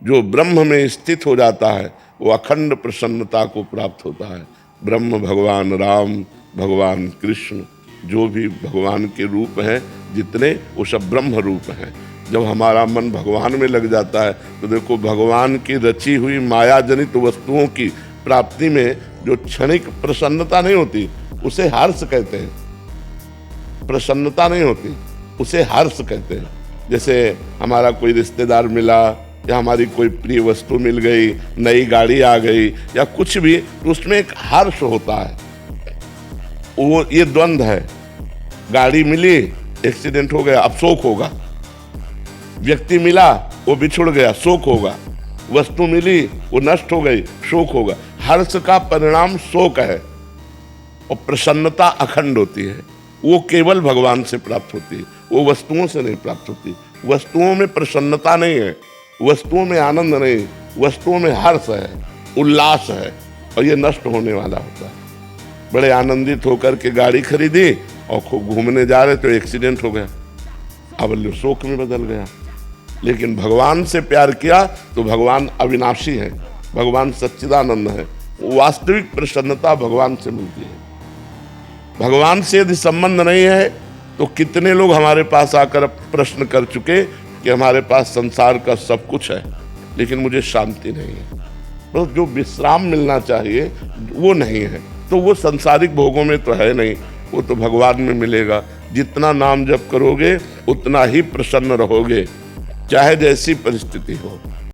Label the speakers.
Speaker 1: जो ब्रह्म में स्थित हो जाता है वो अखंड प्रसन्नता को प्राप्त होता है। ब्रह्म भगवान राम, भगवान कृष्ण, जो भी भगवान के रूप हैं जितने, वो सब ब्रह्म रूप हैं। जब हमारा मन भगवान में लग जाता है तो देखो, भगवान की रची हुई माया जनित वस्तुओं की प्राप्ति में जो क्षणिक प्रसन्नता नहीं होती उसे हर्ष कहते हैं। प्रसन्नता नहीं होती उसे हर्ष कहते हैं। जैसे हमारा कोई रिश्तेदार मिला या हमारी कोई प्रिय वस्तु मिल गई, नई गाड़ी आ गई या कुछ भी, तो उसमें एक हर्ष होता है। वो ये द्वंद्व है। गाड़ी मिली, एक्सीडेंट हो गया, अब शोक होगा। व्यक्ति मिला, वो बिछुड़ गया, शोक होगा। वस्तु मिली, वो नष्ट हो गई, शोक होगा। हर्ष का परिणाम शोक है और प्रसन्नता अखंड होती है। वो केवल भगवान से प्राप्त होती है, वो वस्तुओं से नहीं प्राप्त होती। वस्तुओं में प्रसन्नता नहीं है, वस्तुओं में आनंद नहीं, वस्तुओं में हर्ष है, उल्लास है, और ये नष्ट होने वाला होता है। बड़े आनंदित होकर के गाड़ी खरीदी और खूब घूमने जा रहे तो एक्सीडेंट हो गया, अब शोक में बदल गया। लेकिन भगवान से प्यार किया तो भगवान अविनाशी है, भगवान सच्चिदानंद है। वास्तविक प्रसन्नता भगवान से मिलती है। भगवान से यदि संबंध नहीं है तो कितने लोग हमारे पास आकर प्रश्न कर चुके कि हमारे पास संसार का सब कुछ है लेकिन मुझे शांति नहीं है। तो जो विश्राम मिलना चाहिए वो नहीं है, तो वो संसारिक भोगों में तो है नहीं, वो तो भगवान में मिलेगा। जितना नाम जप करोगे उतना ही प्रसन्न रहोगे, चाहे जैसी परिस्थिति हो।